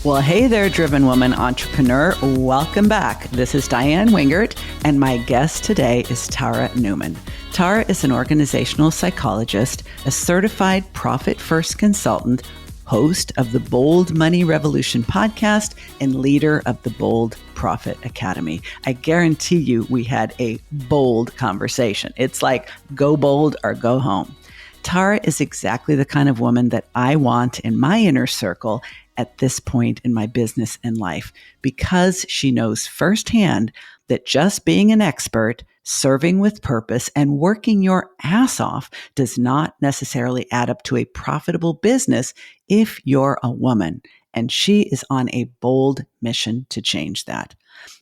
Well, hey there, driven woman entrepreneur. Welcome back. This is Diane Wingert, and my guest today is Tara Newman. Tara is an organizational psychologist, a certified profit-first consultant, host of the Bold Money Revolution podcast, and leader of the Bold Profit Academy. I guarantee you we had a bold conversation. It's like go bold or go home. Tara is exactly the kind of woman that I want in my inner circle at this point in my business and life, because she knows firsthand that just being an expert, serving with purpose, and working your ass off does not necessarily add up to a profitable business if you're a woman. And she is on a bold mission to change that.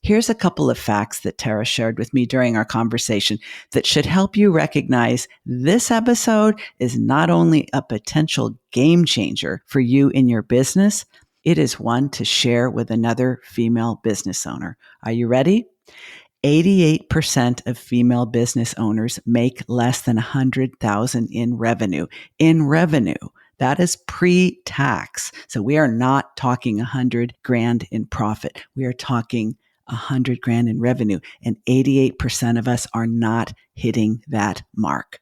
Here's a couple of facts that Tara shared with me during our conversation that should help you recognize this episode is not only a potential game changer for you in your business, it is one to share with another female business owner. Are you ready? 88% of female business owners make less than $100,000 in revenue. That is pre-tax. So we are not talking $100,000 in profit. We are talking $100,000 in revenue, and 88% of us are not hitting that mark.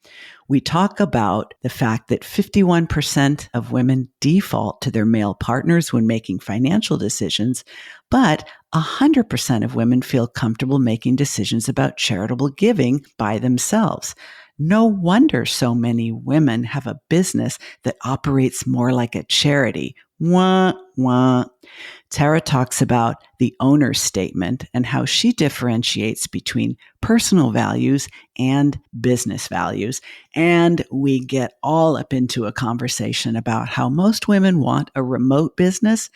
We talk about the fact that 51% of women default to their male partners when making financial decisions, but 100% of women feel comfortable making decisions about charitable giving by themselves. No wonder so many women have a business that operates more like a charity. Wah, wah. Tara talks about the owner's statement and how she differentiates between personal values and business values. And we get all up into a conversation about how most women want a remote business,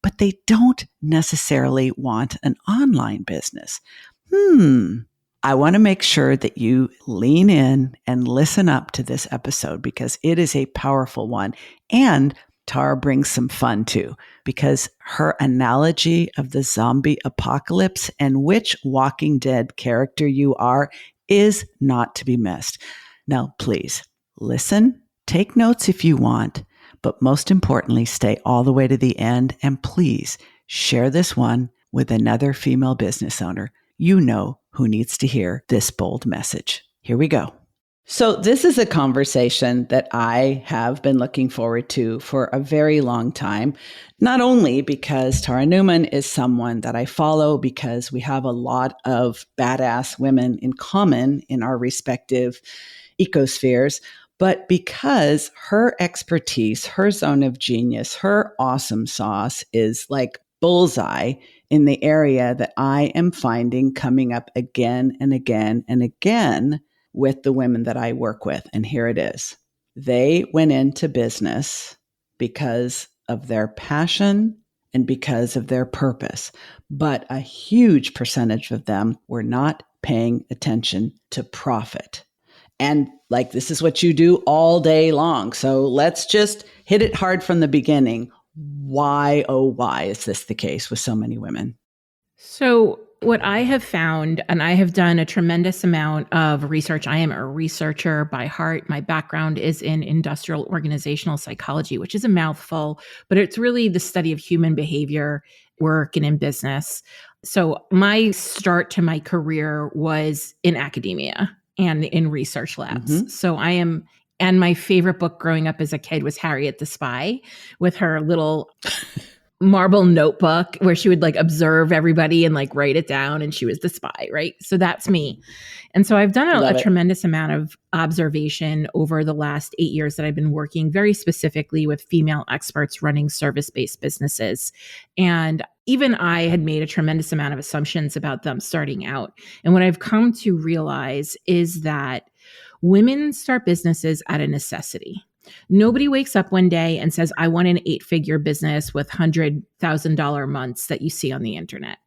but they don't necessarily want an online business. I want to make sure that you lean in and listen up to this episode because it is a powerful one. And Tara brings some fun too, because her analogy of the zombie apocalypse and which Walking Dead character you are is not to be missed. Now, please listen, take notes if you want, but most importantly, stay all the way to the end. And please share this one with another female business owner you know who needs to hear this bold message. Here we go. So this is a conversation that I have been looking forward to for a very long time, not only because Tara Newman is someone that I follow because we have a lot of badass women in common in our respective ecospheres, but because her expertise, her zone of genius, her awesome sauce is like bullseye in the area that I am finding coming up again and again and again with the women that I work with. And here it is. They went into business because of their passion and because of their purpose. But a huge percentage of them were not paying attention to profit. And like, this is what you do all day long. So let's just hit it hard from the beginning. Why, oh, why is this the case with so many women? So what I have found, and I have done a tremendous amount of research. I am a researcher by heart. My background is in industrial organizational psychology, which is a mouthful, but it's really the study of human behavior, work, and in business. So my start to my career was in academia and in research labs. Mm-hmm. And my favorite book growing up as a kid was Harriet the Spy with her little marble notebook where she would like observe everybody and like write it down, and she was the spy, right? So that's me. And so I've done a tremendous amount of observation over the last 8 years that I've been working very specifically with female experts running service-based businesses. And even I had made a tremendous amount of assumptions about them starting out. And what I've come to realize is that women start businesses out of necessity. Nobody wakes up one day and says, I want an 8-figure business with $100,000 months that you see on the internet.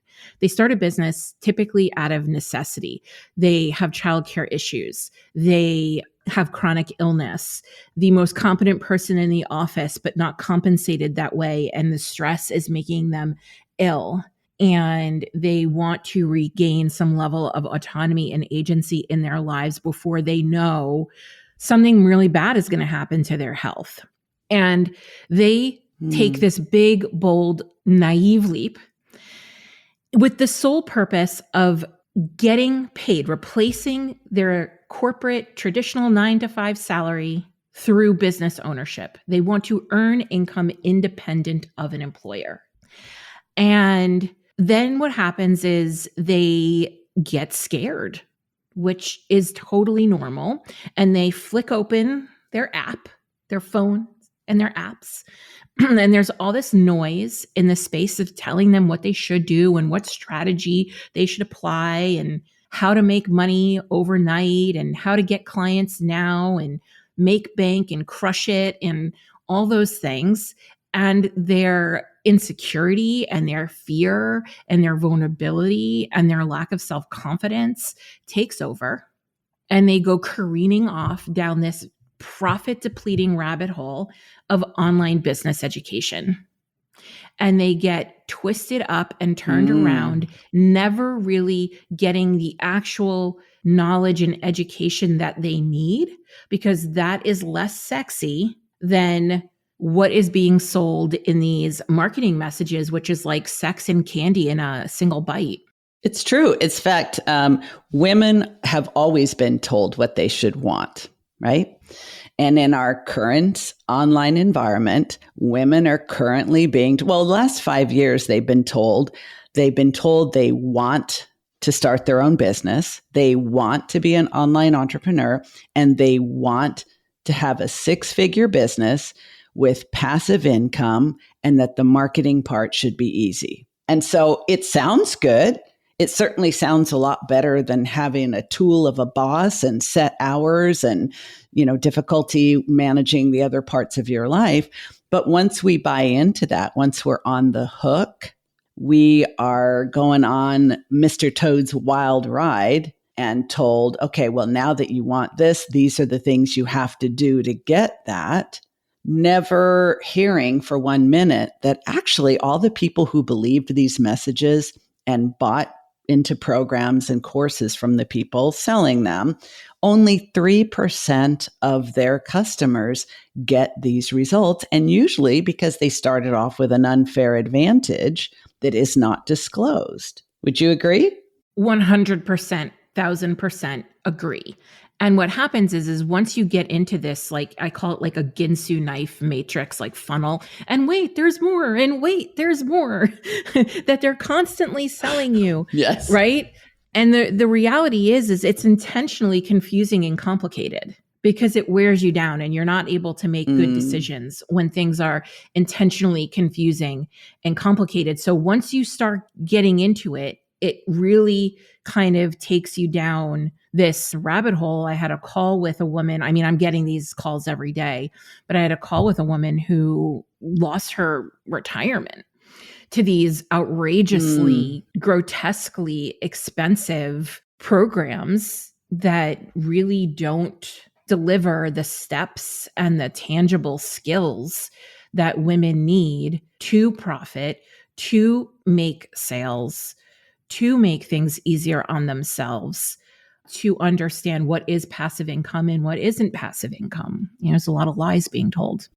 They start a business typically out of necessity. They have childcare issues. They have chronic illness. The most competent person in the office, but not compensated that way. And the stress is making them ill. And they want to regain some level of autonomy and agency in their lives before they know something really bad is going to happen to their health. And they take this big, bold, naive leap with the sole purpose of getting paid, replacing their corporate traditional 9-to-5 salary through business ownership. They want to earn income independent of an employer. And then what happens is they get scared, which is totally normal. And they flick open their app, their phone, and their apps. And there's all this noise in the space of telling them what they should do and what strategy they should apply and how to make money overnight and how to get clients now and make bank and crush it and all those things. And their insecurity and their fear and their vulnerability and their lack of self-confidence takes over. And they go careening off down this profit-depleting rabbit hole of online business education. And they get twisted up and turned around, never really getting the actual knowledge and education that they need, because that is less sexy than what is being sold in these marketing messages, which is like sex and candy in a single bite. It's true. It's fact. Women have always been told what they should want, right? And in our current online environment, women are currently being, the last 5 years, they've been told they want to start their own business. They want to be an online entrepreneur, and they want to have a 6-figure business with passive income, and that the marketing part should be easy. And so it sounds good. It certainly sounds a lot better than having a tool of a boss and set hours and, difficulty managing the other parts of your life. But once we buy into that, once we're on the hook, we are going on Mr. Toad's wild ride and told, okay, well, now that you want this, these are the things you have to do to get that. Never hearing for 1 minute that actually all the people who believed these messages and bought into programs and courses from the people selling them, only 3% of their customers get these results. And usually because they started off with an unfair advantage that is not disclosed. Would you agree? 100%, 1000% agree. And what happens is once you get into this, like I call it like a Ginsu knife matrix, like funnel, and wait, there's more, and wait, there's more, that they're constantly selling you. Yes. Right? And the reality is it's intentionally confusing and complicated because it wears you down and you're not able to make good decisions when things are intentionally confusing and complicated. So once you start getting into it, it really kind of takes you down this rabbit hole. I had a call with a woman. I mean, I'm getting these calls every day, but I had a call with a woman who lost her retirement to these outrageously, grotesquely expensive programs that really don't deliver the steps and the tangible skills that women need to profit, to make sales, to make things easier on themselves, to understand what is passive income and what isn't passive income. There's a lot of lies being told.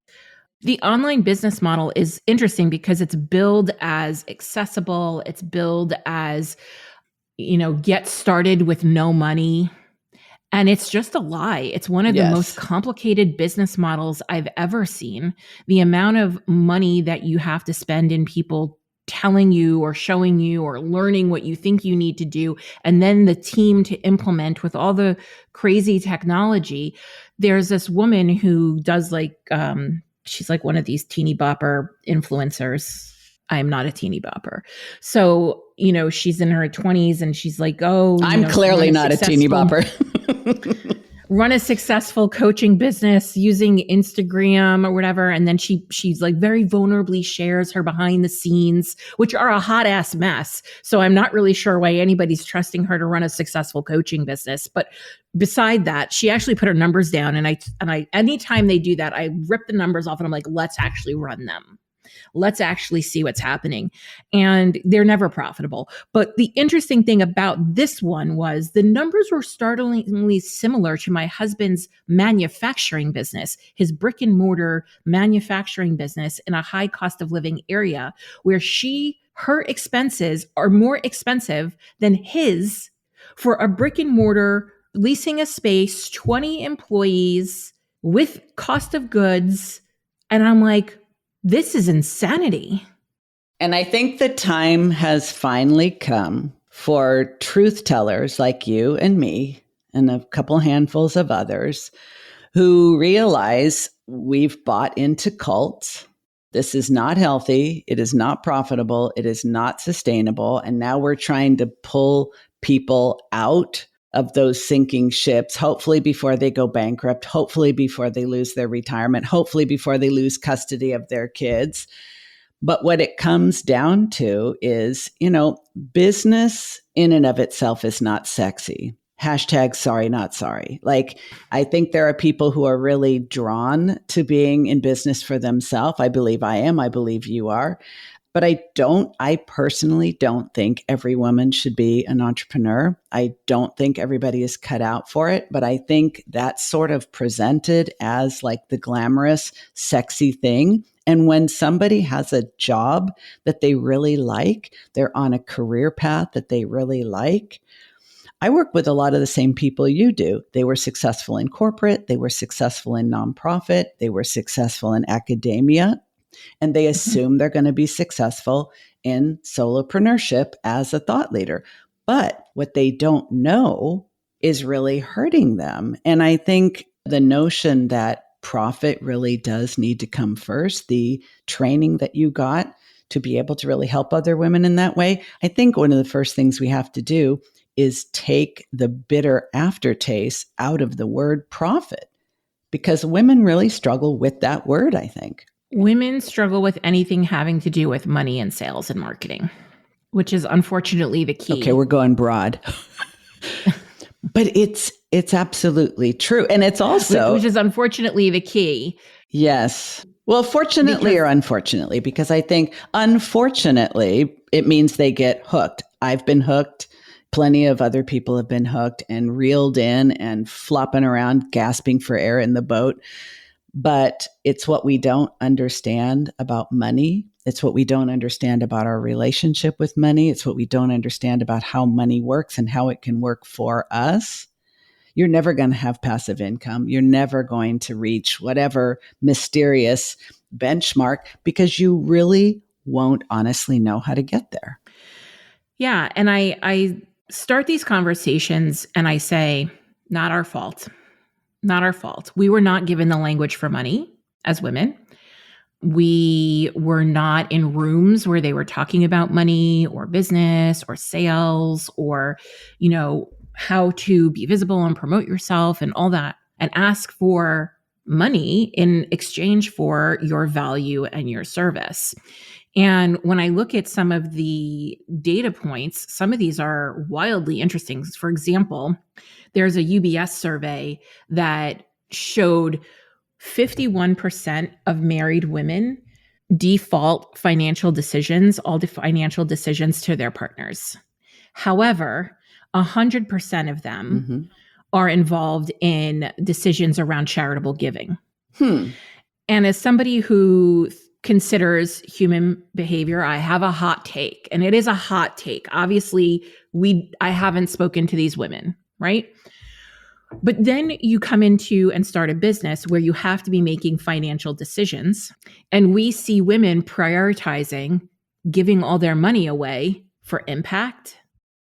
The online business model is interesting because it's billed as accessible. It's billed as, get started with no money. And it's just a lie. It's one of the most complicated business models I've ever seen. The amount of money that you have to spend in people telling you or showing you or learning what you think you need to do, and then the team to implement with all the crazy technology. There's this woman who does she's like one of these teeny bopper influencers. I am not a teeny bopper. So, she's in her 20s and she's like, I'm clearly not a teeny bopper. Run a successful coaching business using Instagram or whatever. And then she's like very vulnerably shares her behind the scenes, which are a hot ass mess. So I'm not really sure why anybody's trusting her to run a successful coaching business. But beside that, she actually put her numbers down. And I anytime they do that, I rip the numbers off and I'm like, let's actually run them. Let's actually see what's happening. And they're never profitable. But the interesting thing about this one was the numbers were startlingly similar to my husband's manufacturing business, his brick and mortar manufacturing business in a high cost of living area where her expenses are more expensive than his for a brick and mortar, leasing a space, 20 employees with cost of goods. And I'm like, this is insanity. And I think the time has finally come for truth tellers like you and me and a couple handfuls of others who realize we've bought into cults. This is not healthy. It is not profitable. It is not sustainable. And now we're trying to pull people out of those sinking ships, hopefully before they go bankrupt, hopefully before they lose their retirement, hopefully before they lose custody of their kids. But what it comes down to is, business in and of itself is not sexy. Hashtag sorry, not sorry. Like, I think there are people who are really drawn to being in business for themselves. I believe I am. I believe you are. But I personally don't think every woman should be an entrepreneur. I don't think everybody is cut out for it. But I think that's sort of presented as like the glamorous, sexy thing. And when somebody has a job that they really like, they're on a career path that they really like. I work with a lot of the same people you do. They were successful in corporate. They were successful in nonprofit. They were successful in academia. And they assume they're going to be successful in solopreneurship as a thought leader. But what they don't know is really hurting them. And I think the notion that profit really does need to come first, the training that you got to be able to really help other women in that way, I think one of the first things we have to do is take the bitter aftertaste out of the word profit, because women really struggle with that word, I think. Women struggle with anything having to do with money and sales and marketing, which is unfortunately the key. Okay, we're going broad. But it's absolutely true. And it's also... Which is unfortunately the key. Yes. Well, fortunately or unfortunately, because I think unfortunately, it means they get hooked. I've been hooked. Plenty of other people have been hooked and reeled in and flopping around, gasping for air in the boat. But it's what we don't understand about money. It's what we don't understand about our relationship with money. It's what we don't understand about how money works and how it can work for us. You're never going to have passive income. You're never going to reach whatever mysterious benchmark because you really won't honestly know how to get there. Yeah. And I start these conversations and I say, not our fault. Not our fault. We were not given the language for money as women. We were not in rooms where they were talking about money or business or sales or, how to be visible and promote yourself and all that, and ask for money in exchange for your value and your service. And when I look at some of the data points, some of these are wildly interesting. For example, there's a UBS survey that showed 51% of married women default financial decisions, all the financial decisions to their partners. However, 100% of them are involved in decisions around charitable giving. And as somebody who considers human behavior, I have a hot take, and it is a hot take. Obviously, I haven't spoken to these women, right? But then you come into and start a business where you have to be making financial decisions. And we see women prioritizing giving all their money away for impact,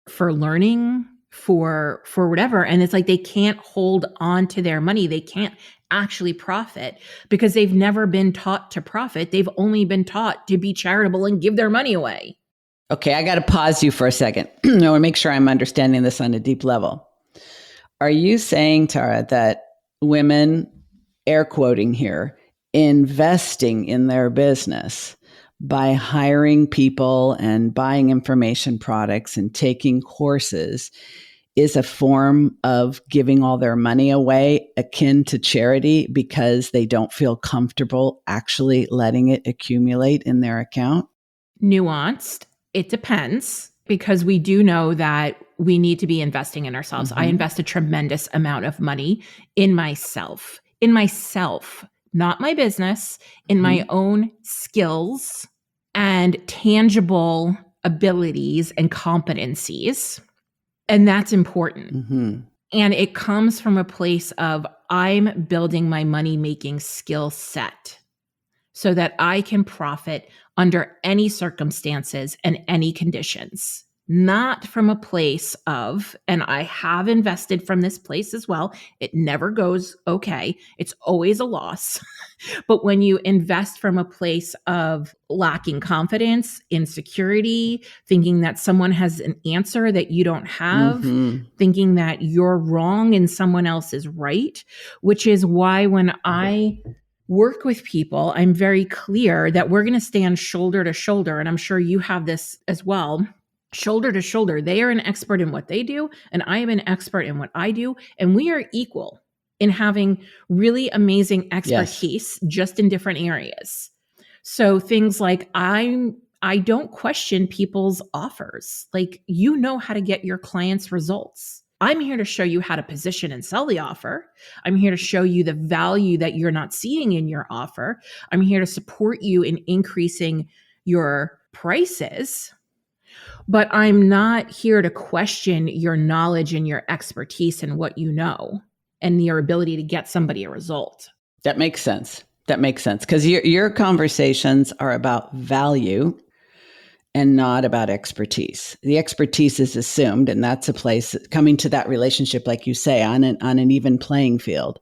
for learning, for whatever. And it's like they can't hold on to their money. They can't actually profit because they've never been taught to profit. They've only been taught to be charitable and give their money away. Okay, I got to pause you for a second. I want to make sure I'm understanding this on a deep level. Are you saying, Tara, that women, air quoting here, investing in their business by hiring people and buying information products and taking courses is a form of giving all their money away, akin to charity, because they don't feel comfortable actually letting it accumulate in their account? Nuanced. It depends, because we do know that we need to be investing in ourselves. I invest a tremendous amount of money in myself, not my business, in my own skills and tangible abilities and competencies. And that's important. And it comes from a place of I'm building my money-making skill set so that I can profit under any circumstances and any conditions, not from a place of, and I have invested from this place as well. It never goes okay. It's always a loss. But when you invest from a place of lacking confidence, insecurity, thinking that someone has an answer that you don't have, thinking that you're wrong and someone else is right, which is why when I work with people, I'm very clear that we're going to stand shoulder to shoulder. And I'm sure you have this as well. Shoulder to shoulder. They are an expert in what they do, and I am an expert in what I do. And we are equal in having really amazing expertise, just in different areas. So things like I don't question people's offers. Like, you know how to get your clients results. I'm here to show you how to position and sell the offer. I'm here to show you the value that you're not seeing in your offer. I'm here to support you in increasing your prices. But I'm not here to question your knowledge and your expertise and what you know and your ability to get somebody a result. That makes sense. Because your conversations are about value and not about expertise. The expertise is assumed, and that's a place coming to that relationship, like you say, on an even playing field,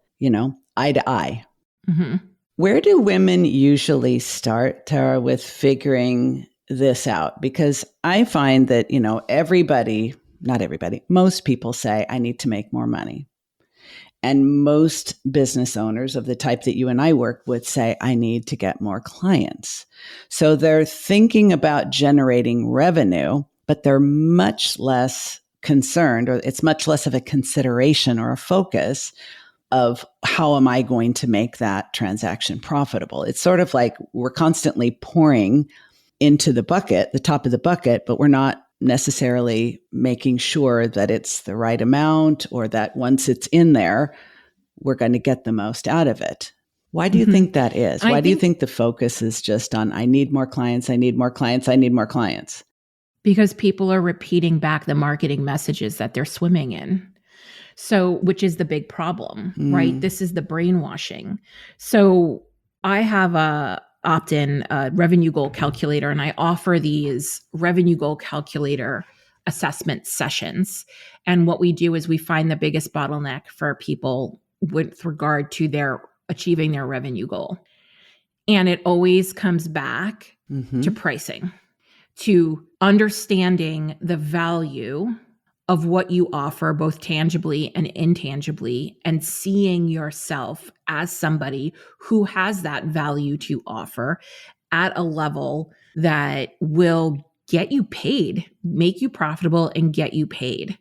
eye to eye. Where do women usually start, Tara, with figuring this out? Because I find that, not everybody, most people say, I need to make more money. And most business owners of the type that you and I work with say, I need to get more clients. So they're thinking about generating revenue, but they're much less concerned, or it's much less of a consideration or a focus of how am I going to make that transaction profitable? It's sort of like we're constantly pouring into the bucket, the top of the bucket, but we're not necessarily making sure that it's the right amount, or that once it's in there, we're going to get the most out of it. Why do you think that is? Why do you think the focus is just on, I need more clients, I need more clients, I need more clients? Because people are repeating back the marketing messages that they're swimming in. So, which is the big problem, right? This is the brainwashing. So I have a opt-in revenue goal calculator, and I offer these revenue goal calculator assessment sessions. And what we do is we find the biggest bottleneck for people with regard to their achieving their revenue goal. And it always comes back to pricing, to understanding the value of what you offer, both tangibly and intangibly, and seeing yourself as somebody who has that value to offer at a level that will get you paid, make you profitable, and get you paid.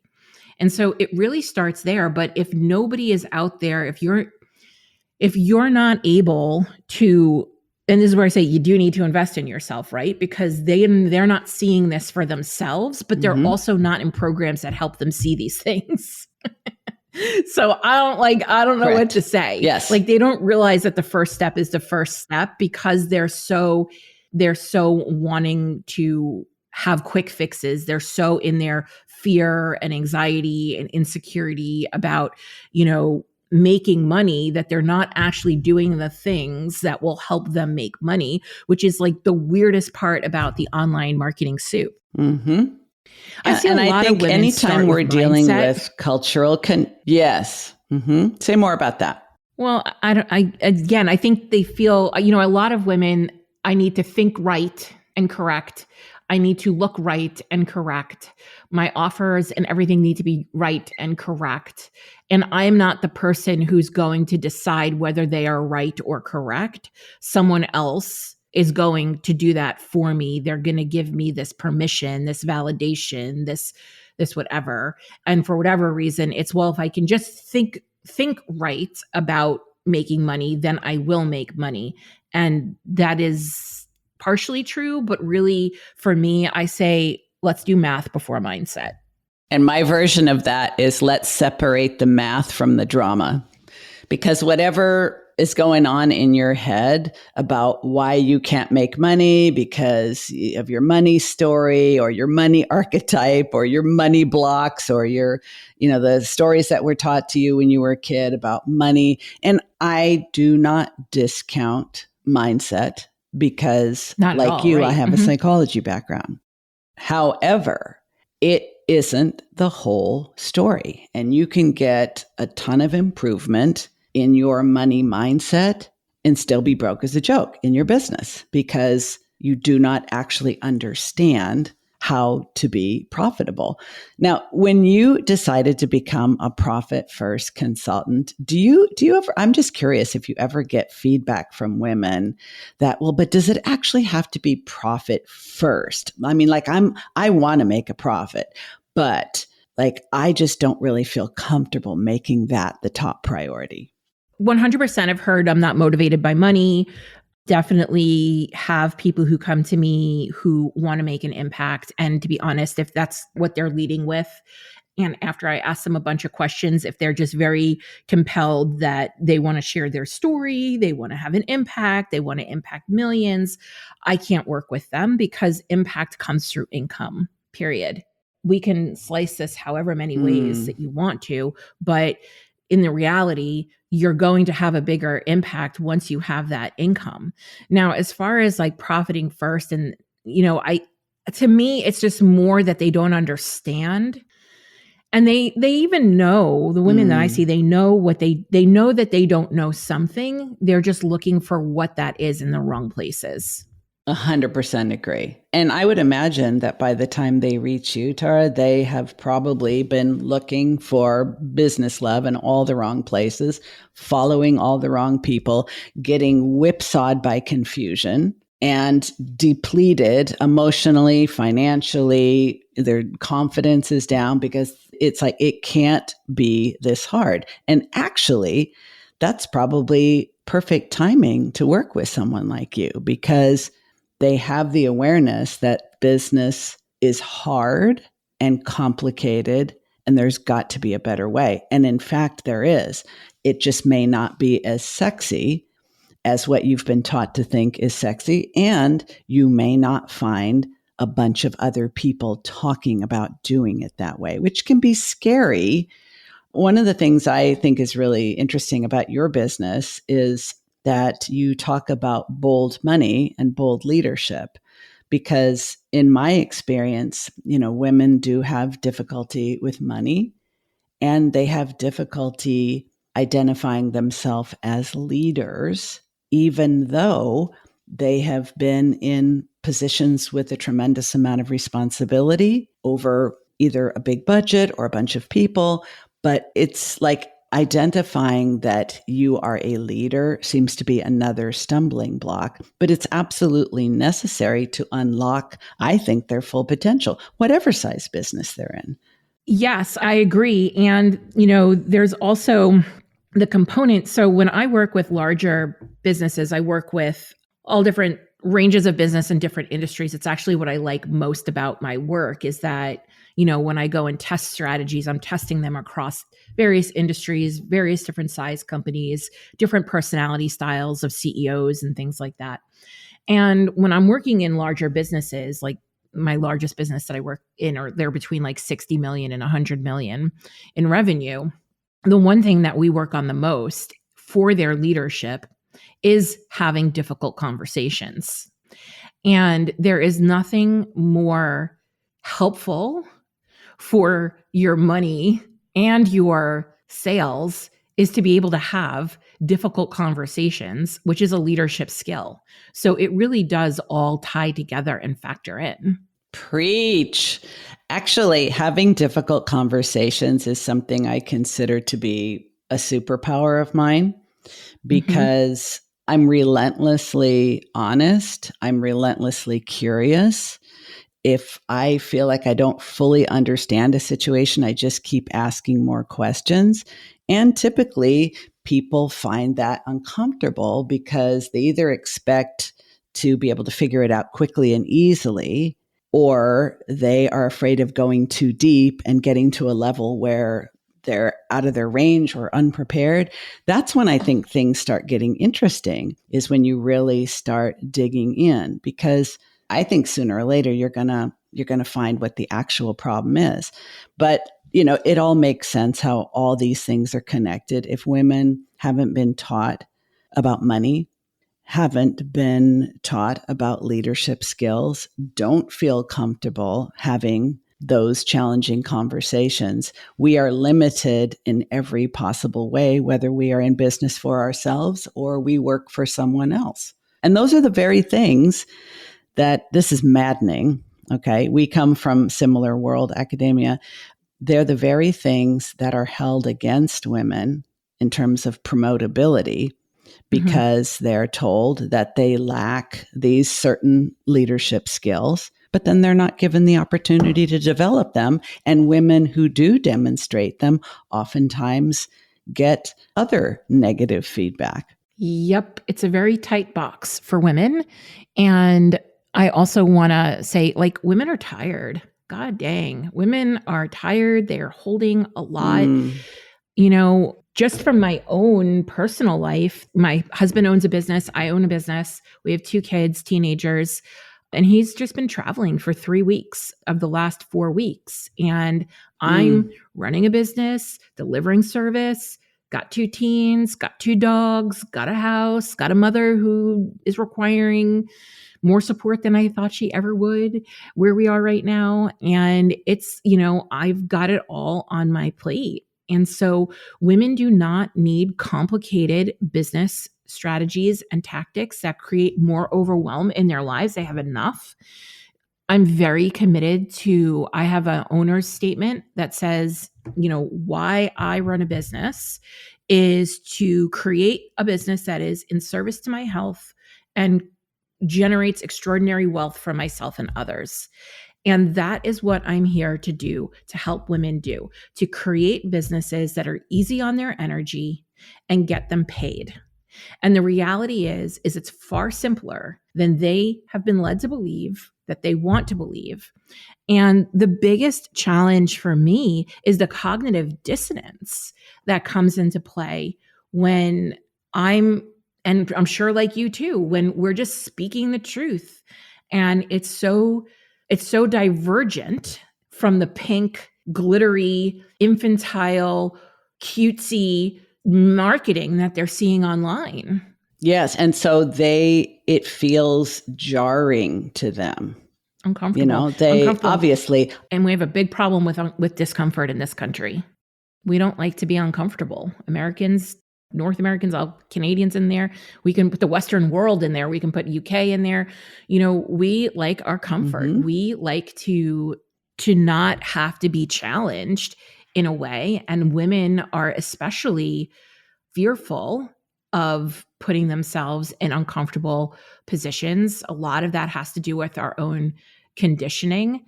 And so it really starts there. But if nobody is out there, if you're not able to, and this is where I say you do need to invest in yourself, right? Because they're not seeing this for themselves, but they're also not in programs that help them see these things. So I don't know what to say. Yes. Like, they don't realize that the first step is the first step, because they're so wanting to have quick fixes. They're so in their fear and anxiety and insecurity about, making money, that they're not actually doing the things that will help them make money, which is like the weirdest part about the online marketing soup. I see a lot of women anytime we're dealing with cultural, yes. Say more about that. Well, I think they feel, a lot of women, I need to think right and correct. I need to look right and correct. My offers and everything need to be right and correct. And I'm not the person who's going to decide whether they are right or correct. Someone else is going to do that for me. They're going to give me this permission, this validation, this whatever. And for whatever reason, it's, well, if I can just think right about making money, then I will make money. And that is partially true, but really for me, I say, let's do math before mindset. And my version of that is, let's separate the math from the drama, because whatever is going on in your head about why you can't make money because of your money story or your money archetype or your money blocks or your, the stories that were taught to you when you were a kid about money. And I do not discount mindset because Not like all, you, right? I have a psychology background. However, it isn't the whole story. And you can get a ton of improvement in your money mindset and still be broke as a joke in your business because you do not actually understand how to be profitable. Now, when you decided to become a profit first consultant, do you ever, I'm just curious if you ever get feedback from women that, well, but does it actually have to be profit first? I mean, like I want to make a profit, but like, I just don't really feel comfortable making that the top priority. 100% I've heard I'm not motivated by money. Definitely have people who come to me who want to make an impact. And to be honest, if that's what they're leading with, and after I ask them a bunch of questions, if they're just very compelled that they want to share their story, they want to have an impact, they want to impact millions, I can't work with them because impact comes through income, period. We can slice this however many ways that you want to, but in the reality, you're going to have a bigger impact once you have that income. Now, as far as like profiting first, and to me, it's just more that they don't understand. And they even know, the women that I see, they know what they know that they don't know something. They're just looking for what that is in the wrong places. 100% agree. And I would imagine that by the time they reach you, Tara, they have probably been looking for business love in all the wrong places, following all the wrong people, getting whipsawed by confusion and depleted emotionally, financially. Their confidence is down because it's like, it can't be this hard. And actually, that's probably perfect timing to work with someone like you because they have the awareness that business is hard and complicated, and there's got to be a better way. And in fact, there is. It just may not be as sexy as what you've been taught to think is sexy, and you may not find a bunch of other people talking about doing it that way, which can be scary. One of the things I think is really interesting about your business is that you talk about bold money and bold leadership, because in my experience, women do have difficulty with money and they have difficulty identifying themselves as leaders, even though they have been in positions with a tremendous amount of responsibility over either a big budget or a bunch of people. But it's like identifying that you are a leader seems to be another stumbling block, but it's absolutely necessary to unlock, I think, their full potential, whatever size business they're in. Yes, I agree. And, there's also the component. So when I work with larger businesses, I work with all different ranges of business in different industries. It's actually what I like most about my work is that, when I go and test strategies, I'm testing them across various industries, various different size companies, different personality styles of CEOs and things like that. And when I'm working in larger businesses, like my largest business that I work in, or they're between like 60 million and 100 million in revenue, the one thing that we work on the most for their leadership is having difficult conversations. And there is nothing more helpful for your money and your sales is to be able to have difficult conversations, which is a leadership skill. So it really does all tie together and factor in. Preach. Actually, having difficult conversations is something I consider to be a superpower of mine because I'm relentlessly honest. I'm relentlessly curious. If I feel like I don't fully understand a situation, I just keep asking more questions. And typically, people find that uncomfortable because they either expect to be able to figure it out quickly and easily, or they are afraid of going too deep and getting to a level where they're out of their range or unprepared. That's when I think things start getting interesting, is when you really start digging in, because I think sooner or later you're going to find what the actual problem is. But it all makes sense how all these things are connected. If women haven't been taught about money, haven't been taught about leadership skills, don't feel comfortable having those challenging conversations, we are limited in every possible way, whether we are in business for ourselves or we work for someone else. And those are the very things that, this is maddening. Okay. We come from similar world academia. They're the very things that are held against women in terms of promotability, because they're told that they lack these certain leadership skills, but then they're not given the opportunity to develop them. And women who do demonstrate them oftentimes get other negative feedback. Yep. It's a very tight box for women. And I also want to say, like, women are tired. God dang. Women are tired. They're holding a lot. Just from my own personal life, my husband owns a business. I own a business. We have 2 kids, teenagers, and he's just been traveling for 3 weeks of the last 4 weeks. And I'm running a business, delivering service, got 2 teens, got 2 dogs, got a house, got a mother who is requiring more support than I thought she ever would, where we are right now. And it's, I've got it all on my plate. And so women do not need complicated business strategies and tactics that create more overwhelm in their lives. They have enough. I'm very committed to, I have an owner's statement that says, why I run a business is to create a business that is in service to my health and generates extraordinary wealth for myself and others. And that is what I'm here to do, to help women do, to create businesses that are easy on their energy and get them paid. And the reality is it's far simpler than they have been led to believe, that they want to believe. And the biggest challenge for me is the cognitive dissonance that comes into play when and I'm sure like you too, when we're just speaking the truth. And it's so divergent from the pink, glittery, infantile, cutesy marketing that they're seeing online. Yes. And so it feels jarring to them. Uncomfortable. They obviously. And we have a big problem with discomfort in this country. We don't like to be uncomfortable. Americans, North Americans, all Canadians in there. We can put the Western world in there. We can put UK in there. We like our comfort. We like to not have to be challenged in a way. And women are especially fearful of putting themselves in uncomfortable positions. A lot of that has to do with our own conditioning.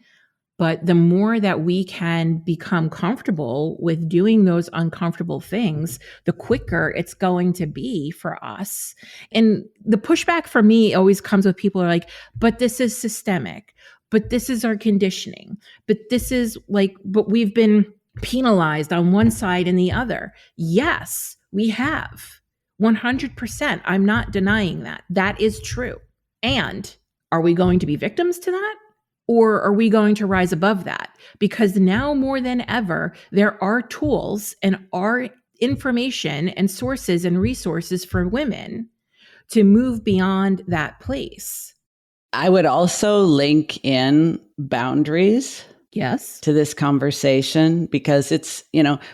But the more that we can become comfortable with doing those uncomfortable things, the quicker it's going to be for us. And the pushback for me always comes with people who are like, but this is systemic, but this is our conditioning, but this is but we've been penalized on one side and the other. Yes, we have. 100%. I'm not denying that. That is true. And are we going to be victims to that? Or are we going to rise above that? Because now more than ever, there are tools and are information and sources and resources for women to move beyond that place. I would also link in boundaries. Yes. To this conversation, because it's,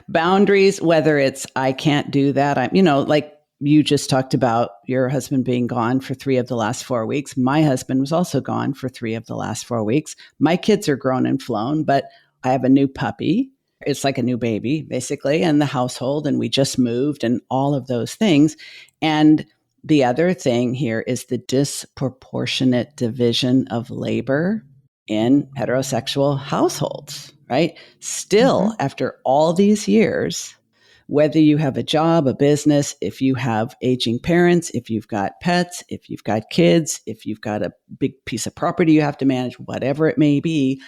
boundaries, whether it's, I can't do that. Like you just talked about your husband being gone for 3 of the last 4 weeks. My husband was also gone for 3 of the last 4 weeks. My kids are grown and flown, but I have a new puppy. It's like a new baby, basically, and the household, and we just moved and all of those things. And the other thing here is the disproportionate division of labor in heterosexual households, right? Still, after all these years, whether you have a job, a business, if you have aging parents, if you've got pets, if you've got kids, if you've got a big piece of property you have to manage, whatever it may be,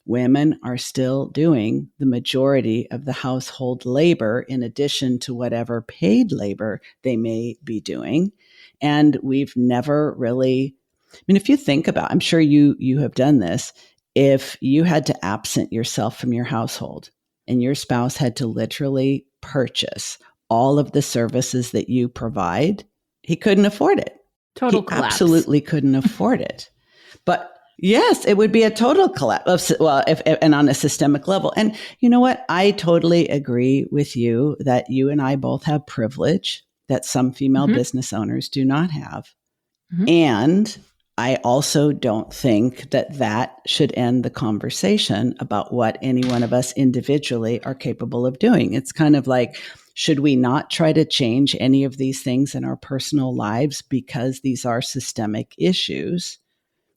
women are still doing the majority of the household labor in addition to whatever paid labor they may be doing. And we've never really, I mean, if you think about, I'm sure you have done this, if you had to absent yourself from your household and your spouse had to literally purchase all of the services that you provide, he couldn't afford it. Total He collapse. absolutely couldn't afford it. But yes, it would be a total collapse. Well, if and on a systemic level. And you know what? I totally agree with you that you and I both have privilege that some female business owners do not have. And I also don't think that that should end the conversation about what any one of us individually are capable of doing. It's kind of like, should we not try to change any of these things in our personal lives because these are systemic issues?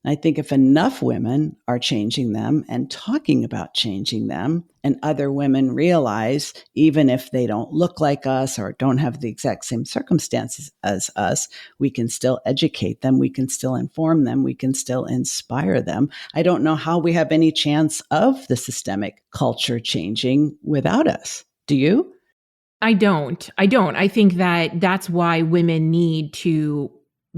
I think if enough women are changing them and talking about changing them, and other women realize, even if they don't look like us or don't have the exact same circumstances as us, we can still educate them, we can still inform them, we can still inspire them. I don't know how we have any chance of the systemic culture changing without us. Do you? I don't. I think that that's why women need to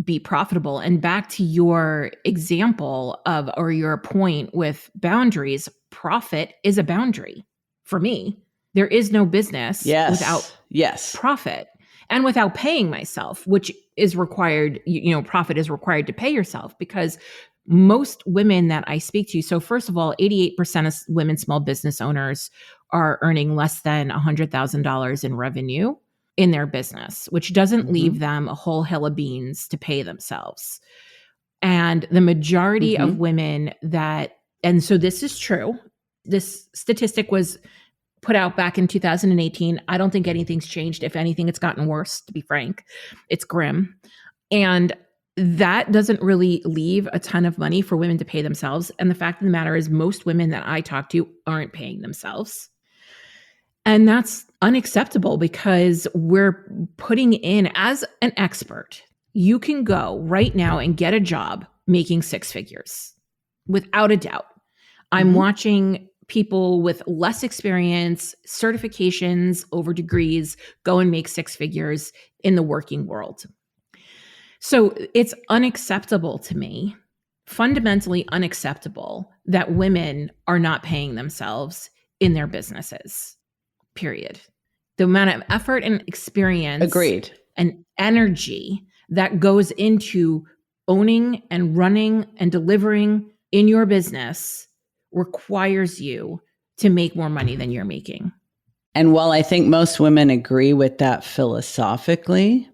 be profitable. And back to your example of, or your point with boundaries, profit is a boundary for me. There is no business without profit and without paying myself, which is required. Profit is required to pay yourself, because most women that I speak to, so first of all, 88% of women small business owners are earning less than $100,000 in revenue in their business, which doesn't leave them a whole hill of beans to pay themselves. And the majority of women and so this is true. This statistic was put out back in 2018. I don't think anything's changed. If anything, it's gotten worse, to be frank. It's grim. And that doesn't really leave a ton of money for women to pay themselves. And the fact of the matter is, most women that I talk to aren't paying themselves. And that's unacceptable, because we're putting in, as an expert, you can go right now and get a job making six figures without a doubt. I'm watching people with less experience, certifications over degrees, go and make six figures in the working world. So it's unacceptable to me, fundamentally unacceptable, that women are not paying themselves in their businesses. Period. The amount of effort and experience and energy that goes into owning and running and delivering in your business requires you to make more money than you're making. And while I think most women agree with that philosophically,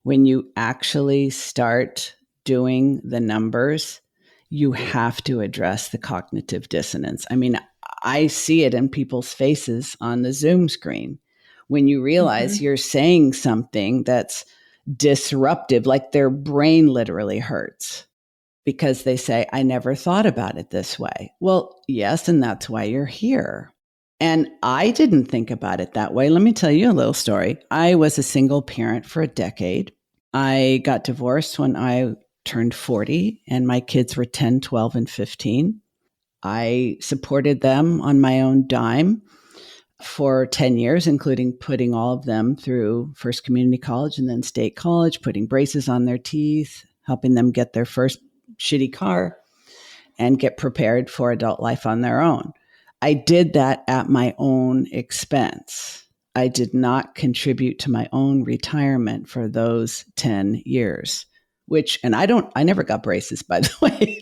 when you actually start doing the numbers, you have to address the cognitive dissonance. I mean, I see it in people's faces on the Zoom screen when you realize you're saying something that's disruptive, like their brain literally hurts because they say, I never thought about it this way. Well, yes, and that's why you're here. And I didn't think about it that way. Let me tell you a little story. I was a single parent for a decade. I got divorced when I turned 40, and my kids were 10, 12, and 15. I supported them on my own dime for 10 years, including putting all of them through first community college and then state college, putting braces on their teeth, helping them get their first shitty car and get prepared for adult life on their own. I did that at my own expense. I did not contribute to my own retirement for those 10 years, I never got braces, by the way.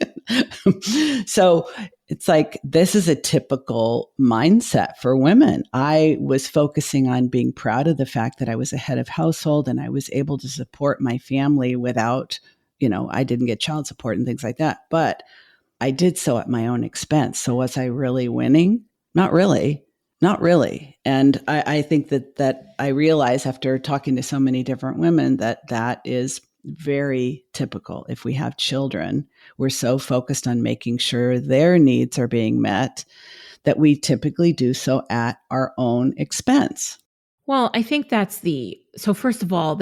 So it's like, this is a typical mindset for women. I was focusing on being proud of the fact that I was a head of household and I was able to support my family without, I didn't get child support and things like that, but I did so at my own expense. So was I really winning? Not really. And I think that I realize after talking to so many different women that is very typical. If we have children, we're so focused on making sure their needs are being met that we typically do so at our own expense. Well, I think so first of all,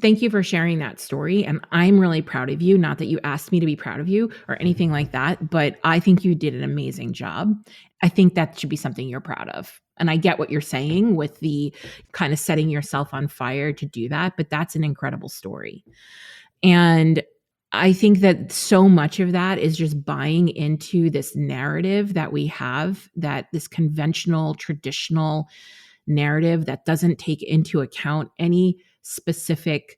thank you for sharing that story. And I'm really proud of you. Not that you asked me to be proud of you or anything like that, but I think you did an amazing job. I think that should be something you're proud of. And I get what you're saying with the kind of setting yourself on fire to do that, but that's an incredible story. And I think that so much of that is just buying into this narrative that we have, that this conventional, traditional narrative that doesn't take into account any specifics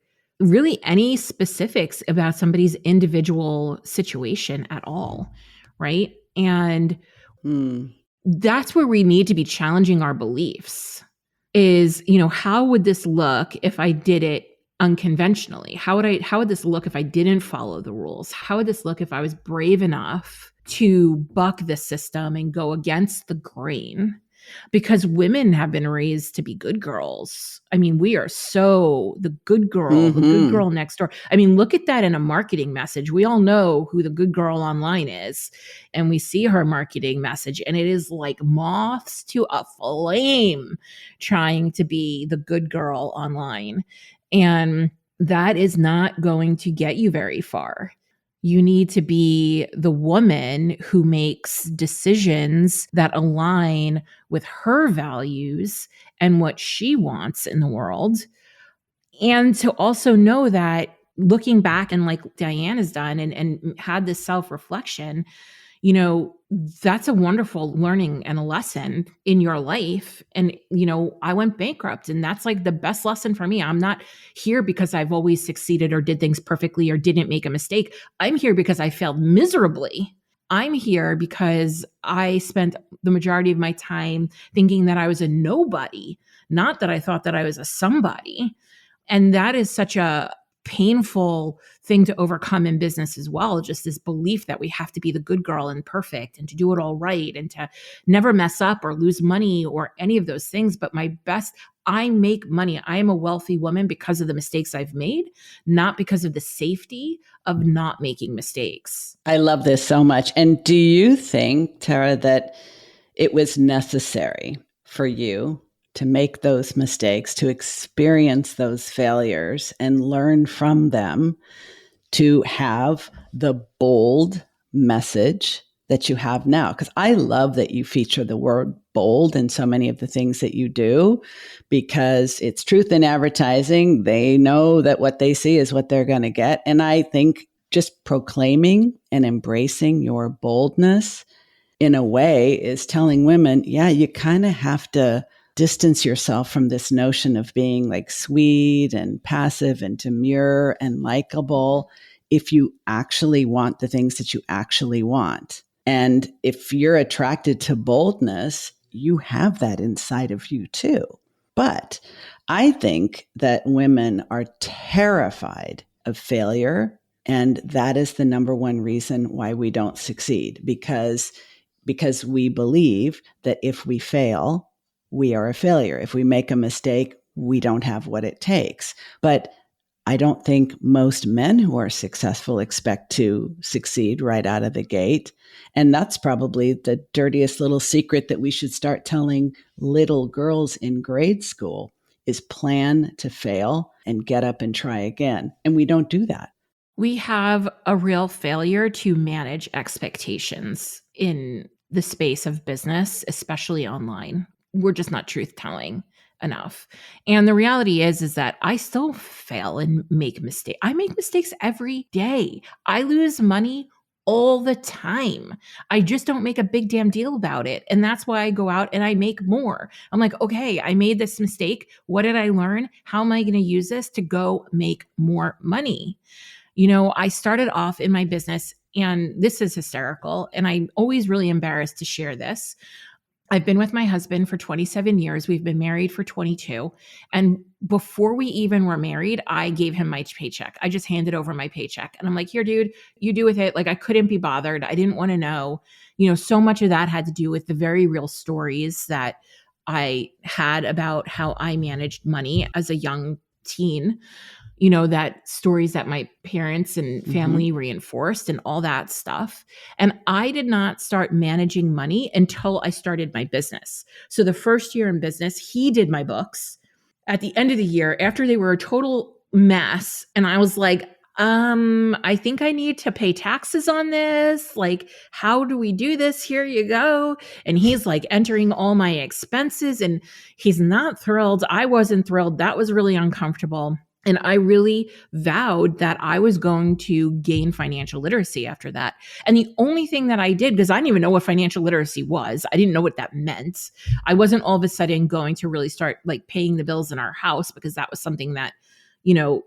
about somebody's individual situation at all, right? And that's where we need to be challenging our beliefs is, how would this look if I did it unconventionally? How would this look if I didn't follow the rules? How would this look if I was brave enough to buck the system and go against the grain? Because women have been raised to be good girls. I mean, we are so the good girl next door. I mean, look at that in a marketing message. We all know who the good girl online is, and we see her marketing message, and it is like moths to a flame trying to be the good girl online. And that is not going to get you very far. You need to be the woman who makes decisions that align with her values and what she wants in the world. And to also know that looking back and like Diane has done and had this self-reflection, that's a wonderful learning and a lesson in your life. And, I went bankrupt, and that's like the best lesson for me. I'm not here because I've always succeeded or did things perfectly or didn't make a mistake. I'm here because I failed miserably. I'm here because I spent the majority of my time thinking that I was a nobody, not that I thought that I was a somebody. And that is such a painful thing to overcome in business as well. Just this belief that we have to be the good girl and perfect and to do it all right and to never mess up or lose money or any of those things. But I make money. I am a wealthy woman because of the mistakes I've made, not because of the safety of not making mistakes. I love this so much. And do you think, Tara, that it was necessary for you to make those mistakes, to experience those failures and learn from them, to have the bold message that you have now? Because I love that you feature the word bold in so many of the things that you do, because it's truth in advertising. They know that what they see is what they're going to get. And I think just proclaiming and embracing your boldness in a way is telling women, yeah, you kind of have to distance yourself from this notion of being like sweet and passive and demure and likable if you actually want the things that you actually want. And if you're attracted to boldness, you have that inside of you too. But I think that women are terrified of failure. And that is the number one reason why we don't succeed, because we believe that if we fail, we are a failure. If we make a mistake, we don't have what it takes. But I don't think most men who are successful expect to succeed right out of the gate. And that's probably the dirtiest little secret that we should start telling little girls in grade school is plan to fail and get up and try again. And we don't do that. We have a real failure to manage expectations in the space of business, especially online. We're just not truth-telling enough. And the reality is that I still fail and make mistakes. I make mistakes every day. I lose money all the time. I just don't make a big damn deal about it. And that's why I go out and I make more. I'm like, okay, I made this mistake. What did I learn? How am I going to use this to go make more money? I started off in my business, and this is hysterical, and I'm always really embarrassed to share this. I've been with my husband for 27 years. We've been married for 22. And before we even were married, I gave him my paycheck. I just handed over my paycheck. And I'm like, here, dude, you do with it. Like, I couldn't be bothered. I didn't want to know. So much of that had to do with the very real stories that I had about how I managed money as a young teen. that stories that my parents and family reinforced and all that stuff. And I did not start managing money until I started my business. So the first year in business, he did my books. At the end of the year, after they were a total mess, and I was like, I think I need to pay taxes on this. Like, how do we do this? Here you go. And he's like entering all my expenses, and he's not thrilled. I wasn't thrilled. That was really uncomfortable. And I really vowed that I was going to gain financial literacy after that. And the only thing that I did, because I didn't even know what financial literacy was, I didn't know what that meant. I wasn't all of a sudden going to really start like paying the bills in our house, because that was something that,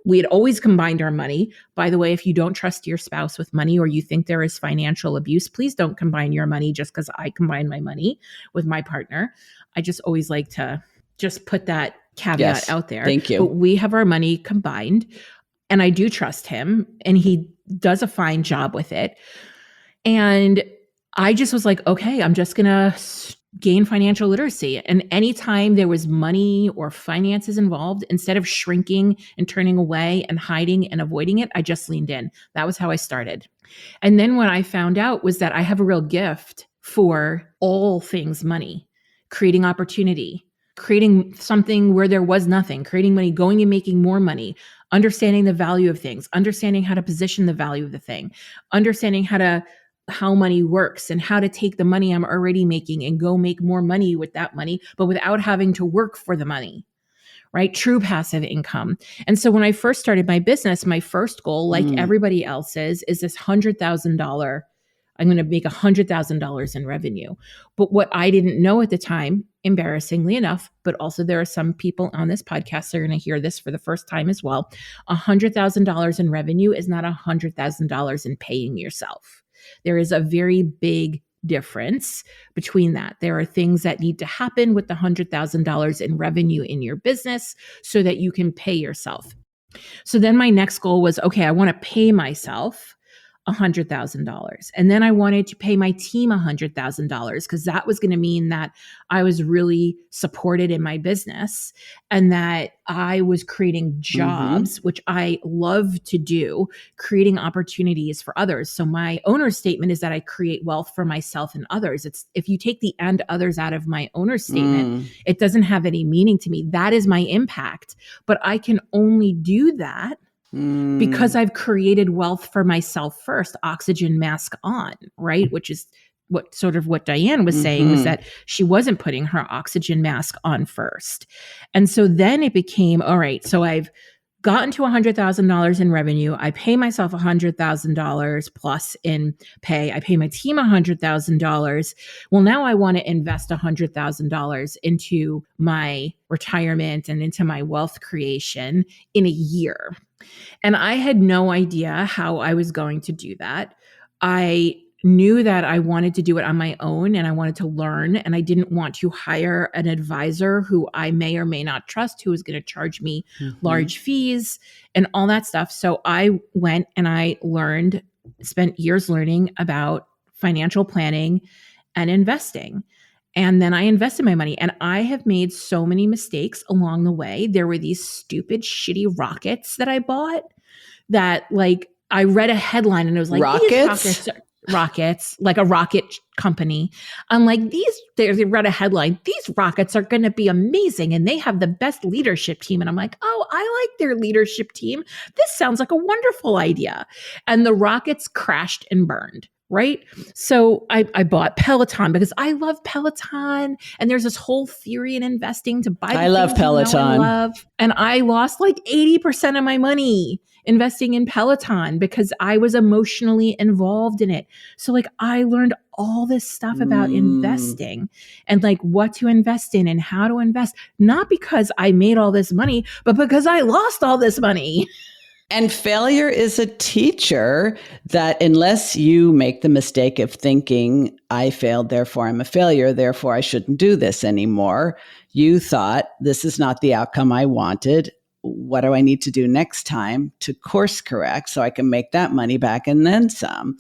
we had always combined our money. By the way, if you don't trust your spouse with money, or you think there is financial abuse, please don't combine your money just because I combine my money with my partner. I just always like to just put that caveat out there. Thank you. But we have our money combined, and I do trust him, and he does a fine job with it. And I just was like, okay, I'm just going to gain financial literacy. And anytime there was money or finances involved, instead of shrinking and turning away and hiding and avoiding it, I just leaned in. That was how I started. And then what I found out was that I have a real gift for all things money, creating opportunity, creating something where there was nothing, creating money, going and making more money, understanding the value of things, understanding how to position the value of the thing, understanding how money works and how to take the money I'm already making and go make more money with that money, but without having to work for the money, right? True passive income. And so when I first started my business, my first goal, like everybody else's, is this $100,000. I'm going to make $100,000 in revenue. But what I didn't know at the time, embarrassingly enough, but also there are some people on this podcast that are going to hear this for the first time as well. $100,000 in revenue is not $100,000 in paying yourself. There is a very big difference between that. There are things that need to happen with the $100,000 in revenue in your business so that you can pay yourself. So then my next goal was, okay, I want to pay myself $100,000. And then I wanted to pay my team $100,000, because that was going to mean that I was really supported in my business and that I was creating jobs, which I love to do, creating opportunities for others. So my owner's statement is that I create wealth for myself and others. It's, if you take the and others out of my owner's statement, it doesn't have any meaning to me. That is my impact, but I can only do that because I've created wealth for myself first, oxygen mask on, right? Which is what Diane was saying, was that she wasn't putting her oxygen mask on first. And so then it became, all right, so I've gotten to $100,000 in revenue. I pay myself $100,000 plus in pay. I pay my team $100,000. Well, now I want to invest $100,000 into my retirement and into my wealth creation in a year. And I had no idea how I was going to do that. I knew that I wanted to do it on my own and I wanted to learn, and I didn't want to hire an advisor who I may or may not trust, who was going to charge me large fees and all that stuff. So I went and I spent years learning about financial planning and investing. And then I invested my money, and I have made so many mistakes along the way. There were these stupid, shitty rockets that I bought that, like, I read a headline and it was like, rockets, like a rocket company. I'm like, they read a headline, these rockets are going to be amazing and they have the best leadership team. And I'm like, oh, I like their leadership team. This sounds like a wonderful idea. And the rockets crashed and burned. Right. So I bought Peloton because I love Peloton. And there's this whole theory in investing to buy. I love Peloton. And I lost like 80% of my money investing in Peloton because I was emotionally involved in it. So like I learned all this stuff about investing and like what to invest in and how to invest, not because I made all this money, but because I lost all this money. And failure is a teacher that unless you make the mistake of thinking, I failed, therefore I'm a failure, therefore I shouldn't do this anymore, you thought, this is not the outcome I wanted. What do I need to do next time to course correct so I can make that money back and then some?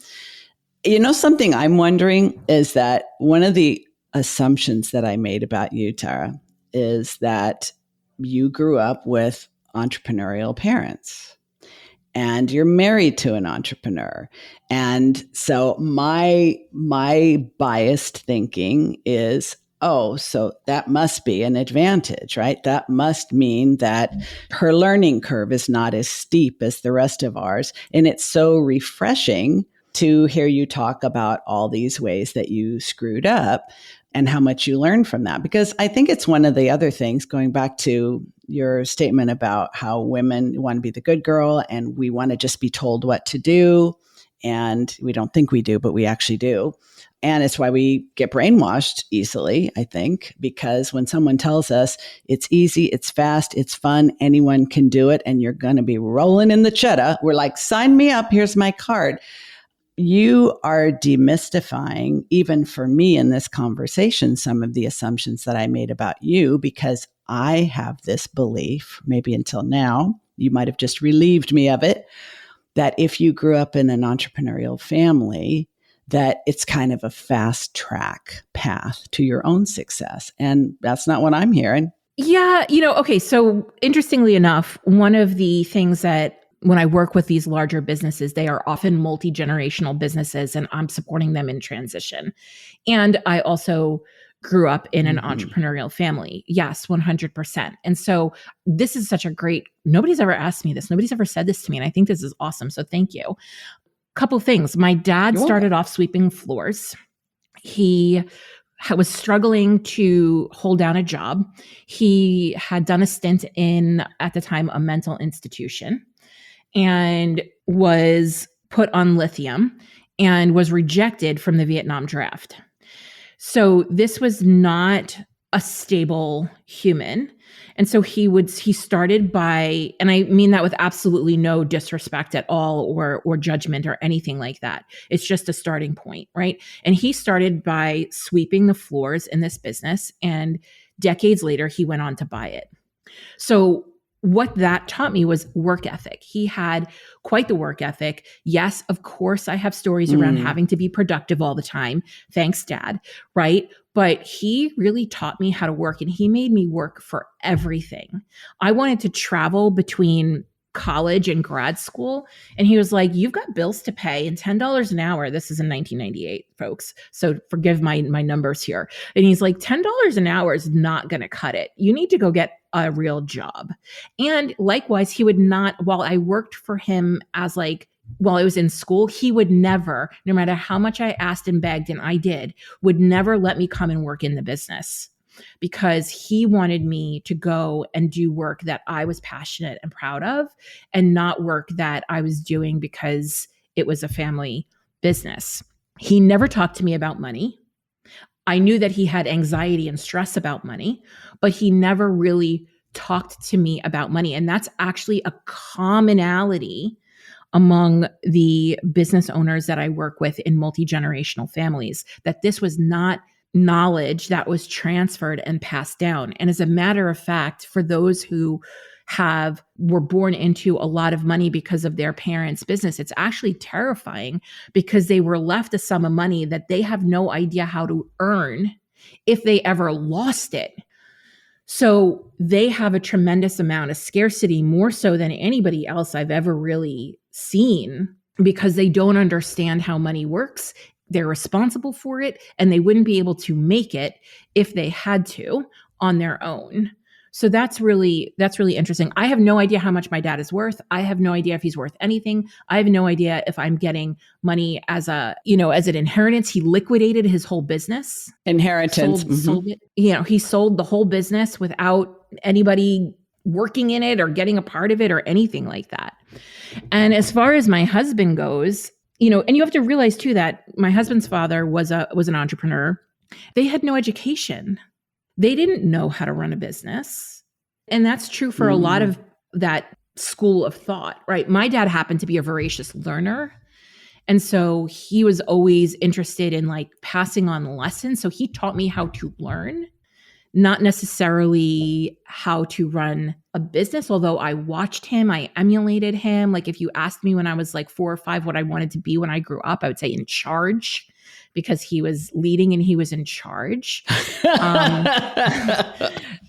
You know, something I'm wondering is that one of the assumptions that I made about you, Tara, is that you grew up with entrepreneurial parents and you're married to an entrepreneur. And so my biased thinking is, oh, so that must be an advantage, right? That must mean that her learning curve is not as steep as the rest of ours. And it's so refreshing to hear you talk about all these ways that you screwed up and how much you learned from that. Because I think it's one of the other things, going back to your statement about how women want to be the good girl and we want to just be told what to do. And we don't think we do, but we actually do. And it's why we get brainwashed easily, I think, because when someone tells us it's easy, it's fast, it's fun, anyone can do it, and you're going to be rolling in the cheddar, we're like, sign me up, here's my card. You are demystifying, even for me in this conversation, some of the assumptions that I made about you, because I have this belief, maybe until now, you might have just relieved me of it, that if you grew up in an entrepreneurial family, that it's kind of a fast track path to your own success. And that's not what I'm hearing. Yeah. Okay. So interestingly enough, one of the things that when I work with these larger businesses, they are often multi-generational businesses and I'm supporting them in transition. And I also grew up in an entrepreneurial family. Yes, 100%. And so this is such a great, nobody's ever asked me this. Nobody's ever said this to me. And I think this is awesome. So thank you. Couple things. My dad started off sweeping floors. He was struggling to hold down a job. He had done a stint in, at the time, a mental institution and was put on lithium and was rejected from the Vietnam draft. So this was not a stable human. And so he started by, and I mean that with absolutely no disrespect at all or judgment or anything like that. It's just a starting point, right? And he started by sweeping the floors in this business, and decades later, he went on to buy it. So what that taught me was work ethic. He had quite the work ethic. Yes, of course, I have stories around having to be productive all the time. Thanks, Dad. Right? But he really taught me how to work, and he made me work for everything. I wanted to travel between college and grad school. And he was like, you've got bills to pay, and $10 an hour. This is in 1998, folks. So forgive my numbers here. And he's like, $10 an hour is not going to cut it. You need to go get a real job. And likewise, he would not, while I worked for him while I was in school, he would never, no matter how much I asked and begged, and I did, would never let me come and work in the business, because he wanted me to go and do work that I was passionate and proud of, and not work that I was doing because it was a family business. He never talked to me about money. I knew that he had anxiety and stress about money, but he never really talked to me about money. And that's actually a commonality among the business owners that I work with in multi-generational families, that this was not knowledge that was transferred and passed down. And as a matter of fact, for those who were born into a lot of money because of their parents' business, it's actually terrifying, because they were left a sum of money that they have no idea how to earn if they ever lost it. So they have a tremendous amount of scarcity, more so than anybody else I've ever really seen, because they don't understand how money works. They're responsible for it, and they wouldn't be able to make it if they had to on their own. So that's really interesting. I have no idea how much my dad is worth. I have no idea if he's worth anything. I have no idea if I'm getting money as an inheritance. He liquidated his whole business. Inheritance. Sold it. He sold the whole business without anybody working in it or getting a part of it or anything like that. And as far as my husband goes, and you have to realize too that my husband's father was an entrepreneur. They had no education. They didn't know how to run a business. And that's true for a lot of that school of thought, right? My dad happened to be a voracious learner. And so he was always interested in passing on lessons. So he taught me how to learn, not necessarily how to run a business. Although I watched him, I emulated him. If you asked me when I was 4 or 5 what I wanted to be when I grew up, I would say in charge, because he was leading and he was in charge.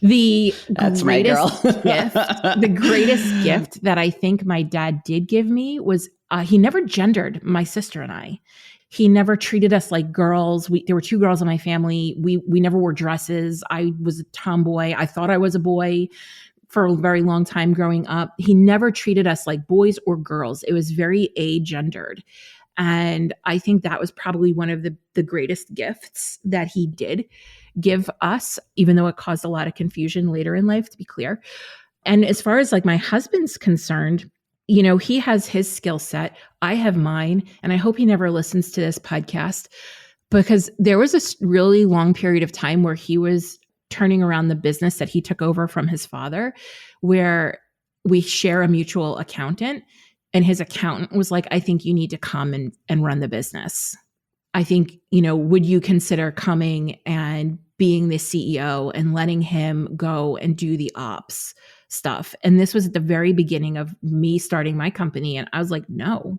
That's my girl. The greatest gift that I think my dad did give me was he never gendered my sister and I. He never treated us like girls. There were two girls in my family. We never wore dresses. I was a tomboy. I thought I was a boy for a very long time growing up. He never treated us like boys or girls. It was very agendered. And I think that was probably one of the greatest gifts that he did give us, even though it caused a lot of confusion later in life, to be clear. And as far as like my husband's concerned, you know, he has his skill set. I have mine. And I hope he never listens to this podcast, because there was a really long period of time where he was turning around the business that he took over from his father, where we share a mutual accountant. And his accountant was like, I think you need to come and run the business. I think, you know, would you consider coming and being the CEO and letting him go and do the ops stuff? And this was at the very beginning of me starting my company. And I was like, no,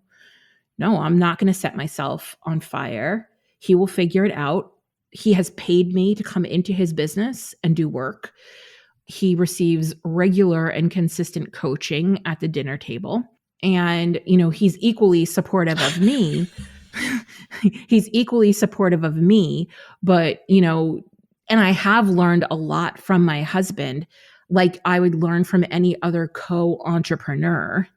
I'm not going to set myself on fire. He will figure it out. He has paid me to come into his business and do work. He receives regular and consistent coaching at the dinner table. And, you know, he's equally supportive of me. But, you know, and I have learned a lot from my husband, like I would learn from any other co-entrepreneur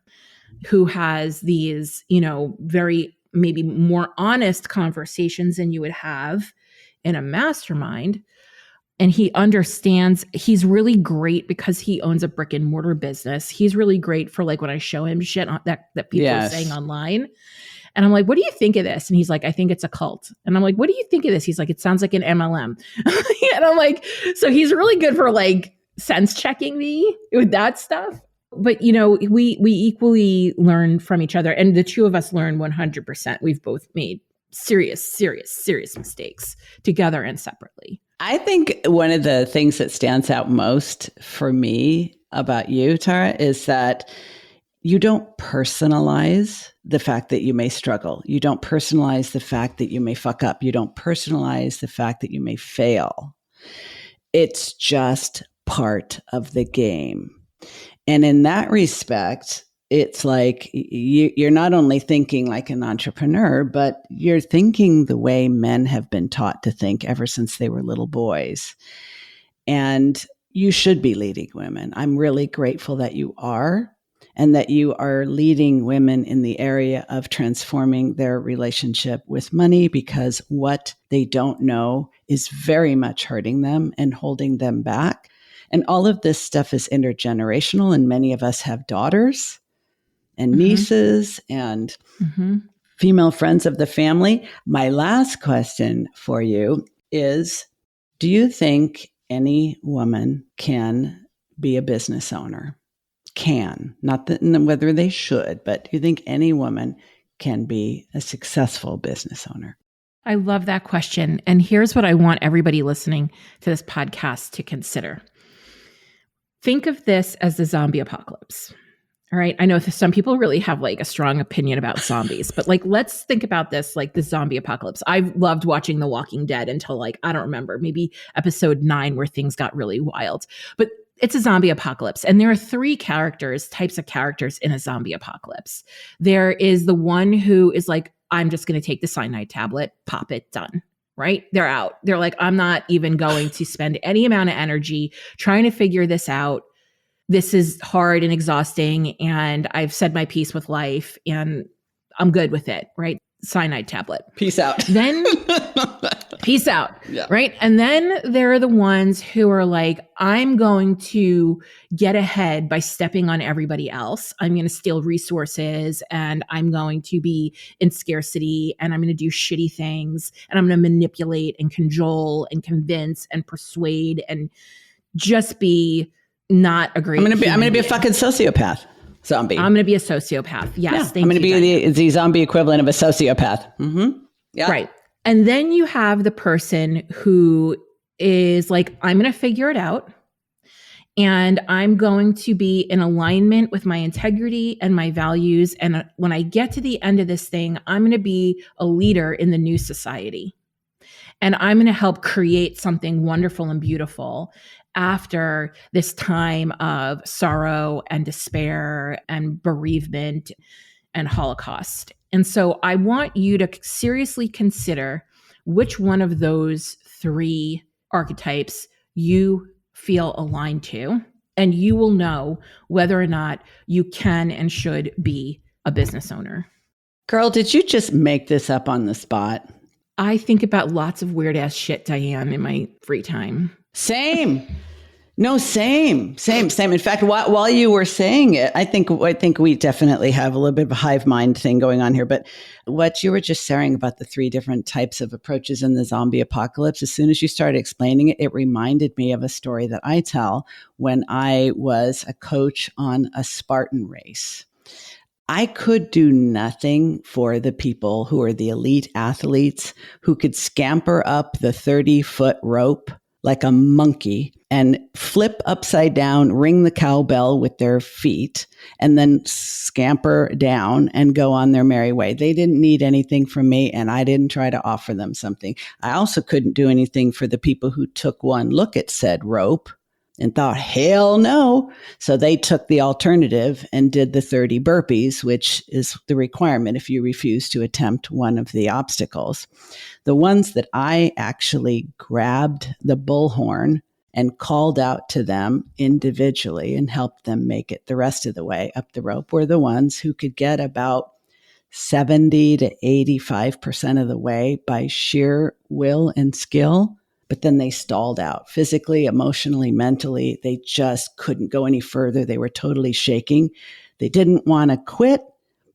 who has these, you know, very maybe more honest conversations than you would have in a mastermind. And he understands, he's really great because he owns a brick and mortar business. He's really great for like when I show him shit that people are saying online. And I'm like, what do you think of this? And he's like, I think it's a cult. And I'm like, what do you think of this? He's like, it sounds like an MLM. And I'm like, so he's really good for like sense checking me with that stuff. But, you know, we equally learn from each other. And the two of us learn 100%. We've both made serious mistakes together and separately. I think one of the things that stands out most for me about you, Tara, is that you don't personalize the fact that you may struggle. You don't personalize the fact that you may fuck up. You don't personalize the fact that you may fail. It's just part of the game. And in that respect, it's like you're not only thinking like an entrepreneur, but you're thinking the way men have been taught to think ever since they were little boys. And you should be leading women. I'm really grateful that you are, and that you are leading women in the area of transforming their relationship with money, because what they don't know is very much hurting them and holding them back. And all of this stuff is intergenerational, and many of us have daughters and nieces and female friends of the family. My last question for you is, do you think any woman can be a business owner? Can, not that, whether they should, but do you think any woman can be a successful business owner? I love that question. And here's what I want everybody listening to this podcast to consider. Think of this as the zombie apocalypse. All right. I know some people really have like a strong opinion about zombies, but like, let's think about this like the zombie apocalypse. I've loved watching The Walking Dead until like, I don't remember, maybe episode 9 where things got really wild. But it's a zombie apocalypse. And there are 3 types of characters in a zombie apocalypse. There is the one who is like, I'm just going to take the cyanide tablet, pop it, done. Right? They're out. They're like, I'm not even going to spend any amount of energy trying to figure this out. This is hard and exhausting, and I've said my piece with life, and I'm good with it, right? Cyanide tablet. Peace out. Then, peace out, yeah. Right? And then there are the ones who are like, I'm going to get ahead by stepping on everybody else. I'm going to steal resources, and I'm going to be in scarcity, and I'm going to do shitty things, and I'm going to manipulate and cajole and convince and persuade and just be not a great. I'm going to be a fucking sociopath. Zombie. I'm going to be a sociopath. Yes. Yeah, I'm going to be the zombie equivalent of a sociopath. Mm-hmm. Yeah. Right. And then you have the person who is like, I'm going to figure it out, and I'm going to be in alignment with my integrity and my values. And when I get to the end of this thing, I'm going to be a leader in the new society. And I'm going to help create something wonderful and beautiful after this time of sorrow and despair and bereavement and Holocaust. And so I want you to seriously consider which one of those 3 archetypes you feel aligned to, and you will know whether or not you can and should be a business owner. Girl, did you just make this up on the spot? I think about lots of weird ass shit, Diane, in my free time. Same. No, same. In fact, while you were saying it, I think we definitely have a little bit of a hive mind thing going on here. But what you were just sharing about the 3 different types of approaches in the zombie apocalypse, as soon as you started explaining it, it reminded me of a story that I tell when I was a coach on a Spartan race. I could do nothing for the people who are the elite athletes who could scamper up the 30-foot rope like a monkey and flip upside down, ring the cowbell with their feet, and then scamper down and go on their merry way. They didn't need anything from me, and I didn't try to offer them something. I also couldn't do anything for the people who took one look at said rope and thought, hell no. So they took the alternative and did the 30 burpees, which is the requirement if you refuse to attempt one of the obstacles. The ones that I actually grabbed the bullhorn and called out to them individually and helped them make it the rest of the way up the rope were the ones who could get about 70 to 85% of the way by sheer will and skill. But then they stalled out physically, emotionally, mentally. They just couldn't go any further. They were totally shaking. They didn't want to quit,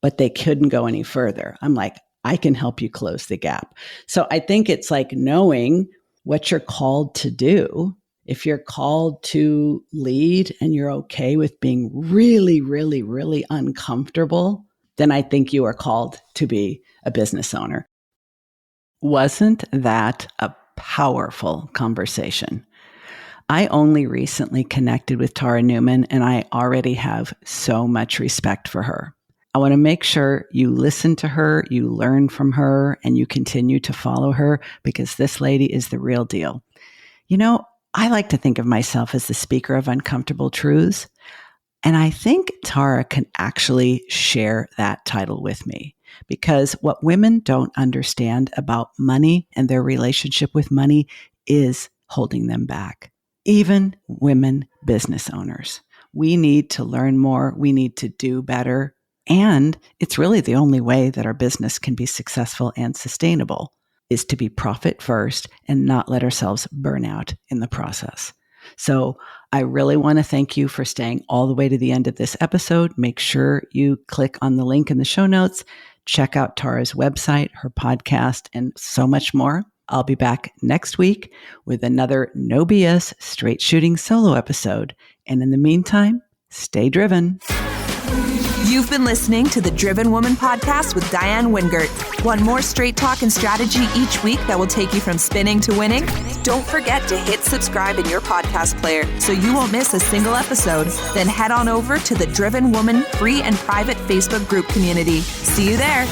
but they couldn't go any further. I'm like, I can help you close the gap. So I think it's like knowing what you're called to do. If you're called to lead and you're okay with being really, really, really uncomfortable, then I think you are called to be a business owner. Wasn't that a powerful conversation? I only recently connected with Tara Newman, and I already have so much respect for her. I want to make sure you listen to her, you learn from her, and you continue to follow her because this lady is the real deal. You know, I like to think of myself as the speaker of uncomfortable truths, and I think Tara can actually share that title with me. Because what women don't understand about money and their relationship with money is holding them back. Even women business owners. We need to learn more. We need to do better. And it's really the only way that our business can be successful and sustainable is to be profit first and not let ourselves burn out in the process. So I really want to thank you for staying all the way to the end of this episode. Make sure you click on the link in the show notes. Check out Tara's website, her podcast, and so much more. I'll be back next week with another No BS straight shooting solo episode. And in the meantime, stay driven. You've been listening to the Driven Woman podcast with Diane Wingert. Want more straight talk and strategy each week that will take you from spinning to winning? Don't forget to hit subscribe in your podcast player so you won't miss a single episode. Then head on over to the Driven Woman free and private Facebook group community. See you there.